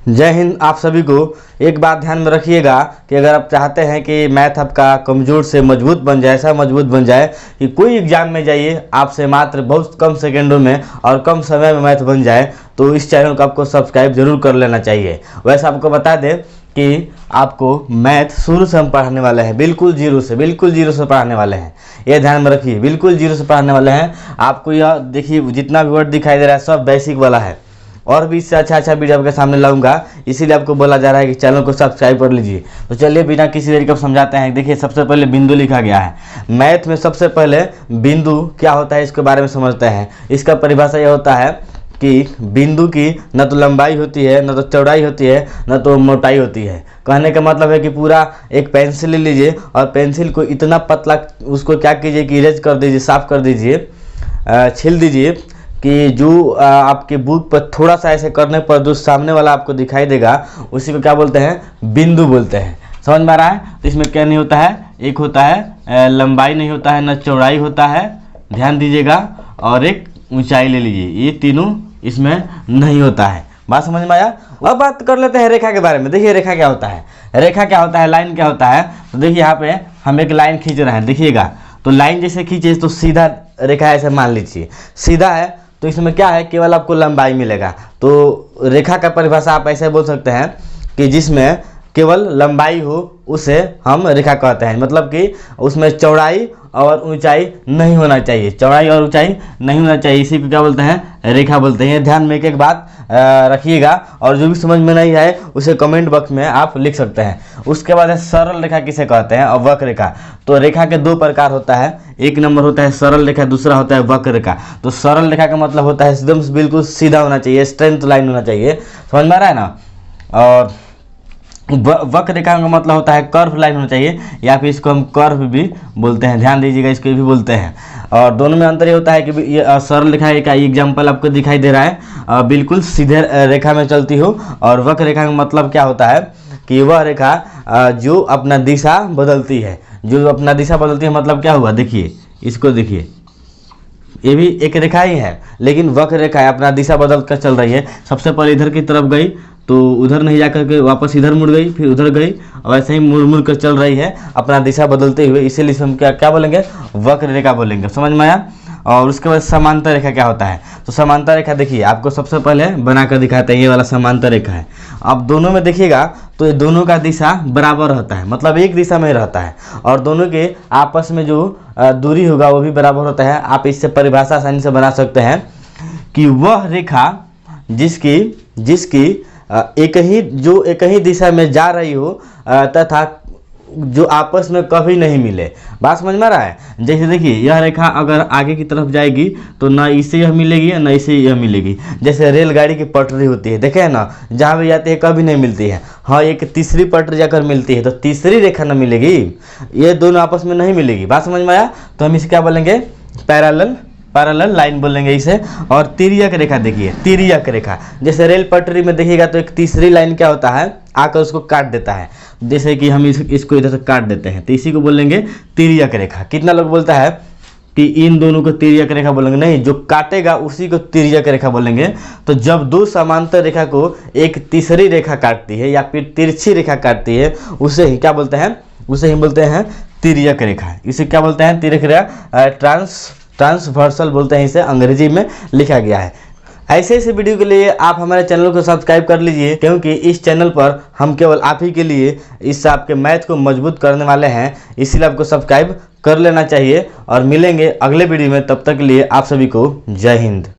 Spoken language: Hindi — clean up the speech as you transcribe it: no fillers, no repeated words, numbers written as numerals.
जय हिंद। आप सभी को एक बात ध्यान में रखिएगा कि अगर आप चाहते हैं कि मैथ आपका कमज़ोर से मजबूत बन जाए, ऐसा मजबूत बन जाए कि कोई एग्जाम में जाइए आपसे मात्र बहुत कम सेकंडों में और कम समय में मैथ बन जाए, तो इस चैनल को आपको सब्सक्राइब जरूर कर लेना चाहिए। वैसे आपको बता दें कि आपको मैथ शुरू से हम पढ़ाने वाले हैं, बिल्कुल जीरो से पढ़ाने वाले हैं। ये ध्यान में रखिए, बिल्कुल जीरो से पढ़ाने वाले हैं। आपको यह देखिए जितना भी वर्ड दिखाई दे रहा है सब बेसिक वाला है, और भी इससे अच्छा वीडियो आपके सामने लाऊंगा, इसीलिए आपको बोला जा रहा है कि चैनल को सब्सक्राइब कर लीजिए। तो चलिए बिना किसी देरी के समझाते हैं। देखिए सबसे पहले बिंदु लिखा गया है। मैथ में सबसे पहले बिंदु क्या होता है इसके बारे में समझते हैं। इसका परिभाषा यह होता है कि बिंदु की न तो लंबाई होती है, न तो चौड़ाई होती है, न तो मोटाई होती है। कहने का मतलब है कि पूरा एक पेंसिल ले लीजिए और पेंसिल को इतना पतला उसको क्या कीजिए कि इरेज कर दीजिए, साफ कर दीजिए, छील दीजिए कि जो आपके बुक पर थोड़ा सा ऐसे करने पर जो सामने वाला आपको दिखाई देगा उसी को क्या बोलते हैं, बिंदु बोलते हैं। समझ में आ रहा है? तो इसमें क्या नहीं होता है, एक होता है लंबाई नहीं होता है, न चौड़ाई होता है, ध्यान दीजिएगा, और एक ऊंचाई ले लीजिए, ये तीनों इसमें नहीं होता है। बात समझ में आया? अब बात कर लेते हैं रेखा के बारे में। देखिए रेखा क्या होता है, रेखा क्या होता है, लाइन क्या होता है। तो देखिए यहाँ पे हम एक लाइन खींच रहे हैं, देखिएगा। तो लाइन जैसे खींचे तो सीधा रेखा ऐसे मान लीजिए, सीधा है तो इसमें क्या है, केवल आपको लंबाई मिलेगा। तो रेखा का परिभाषा आप ऐसे बोल सकते हैं कि जिसमें केवल लंबाई हो उसे हम रेखा कहते हैं। मतलब कि उसमें चौड़ाई और ऊंचाई नहीं होना चाहिए, चौड़ाई और ऊंचाई नहीं होना चाहिए, इसी को क्या बोलते हैं, रेखा बोलते हैं। ध्यान में एक बात रखिएगा, और जो भी समझ में नहीं आए उसे कमेंट बॉक्स में आप लिख सकते हैं। उसके बाद है सरल रेखा किसे कहते हैं और वक्र रेखा। तो रेखा के दो प्रकार होता है, एक नंबर होता है सरल रेखा, दूसरा होता है वक्र रेखा। तो सरल रेखा का मतलब होता है एकदम बिल्कुल सीधा होना चाहिए, स्ट्रेंथ लाइन होना चाहिए, समझ में आ रहा है ना। और वक्र रेखा का मतलब होता है कर्व लाइन होना चाहिए, या फिर इसको हम कर्व भी बोलते हैं, ध्यान दीजिएगा, इसको भी बोलते हैं। और दोनों में अंतर ये होता है कि ये सरल रेखा का एग्जाम्पल आपको दिखाई दे रहा है, बिल्कुल सीधे रेखा में चलती हो। और वक्र रेखा का मतलब क्या होता है कि वह रेखा जो अपना दिशा बदलती है, जो अपना दिशा बदलती है। मतलब क्या हुआ, देखिए इसको, देखिए ये भी एक रेखा ही है, लेकिन वक्र रेखा है, अपना दिशा बदल कर चल रही है। सबसे पहले इधर की तरफ गई तो उधर नहीं जाकर के वापस इधर मुड़ गई, फिर उधर गई, और ऐसे ही मुड़ कर चल रही है अपना दिशा बदलते हुए, इसीलिए हम क्या बोलेंगे, वक्र रेखा बोलेंगे। समझ में आया? और उसके बाद समांतर रेखा क्या होता है। तो समांतर रेखा देखिए आपको सबसे पहले बनाकर दिखाते हैं, ये वाला समांतर रेखा है। अब दोनों में देखिएगा तो ये दोनों का दिशा बराबर रहता है, मतलब एक दिशा में रहता है, और दोनों के आपस में जो दूरी होगा वो भी बराबर होता है। आप इससे परिभाषा आसानी से बना सकते हैं कि वह रेखा जिसकी एक ही दिशा में जा रही हो तथा जो आपस में कभी नहीं मिले। बात समझ में आ रहा है? जैसे देखिए यह रेखा अगर आगे की तरफ जाएगी तो ना इससे यह मिलेगी न इससे यह मिलेगी। जैसे रेलगाड़ी की पटरी होती है, देखे ना, जहाँ भी जाती है कभी नहीं मिलती है। हाँ, एक तीसरी पटरी जाकर मिलती है तो तीसरी रेखा न मिलेगी, ये दोनों आपस में नहीं मिलेगी। बात समझ में आया? तो हम इसे क्या बोलेंगे, पैरेलल लाइन बोलेंगे इसे। और तिर्यक रेखा देखिए, तिर्यक रेखा जैसे रेल पटरी में देखिएगा तो एक तीसरी लाइन क्या होता है, आकर उसको काट देता है। जैसे कि हम इसको इधर से काट देते हैं, तो इसी को बोलेंगे तिर्यक रेखा। कितना लोग बोलता है कि इन दोनों को तिर्यक रेखा बोलेंगे, नहीं, जो काटेगा उसी को तिर्यक रेखा बोलेंगे। तो जब दो समांतर रेखा को एक तीसरी रेखा काटती है या फिर तिरछी रेखा काटती है, उसे ही क्या बोलते हैं, उसे ही बोलते हैं तिर्यक रेखा। इसे क्या बोलते हैं, तिर्यक रेखा, ट्रांसवर्सल बोलते हैं, इसे अंग्रेजी में लिखा गया है। ऐसे वीडियो के लिए आप हमारे चैनल को सब्सक्राइब कर लीजिए, क्योंकि इस चैनल पर हम केवल आप ही के लिए इससे आपके मैथ को मजबूत करने वाले हैं, इसीलिए आपको सब्सक्राइब कर लेना चाहिए। और मिलेंगे अगले वीडियो में, तब तक के लिए आप सभी को जय हिंद।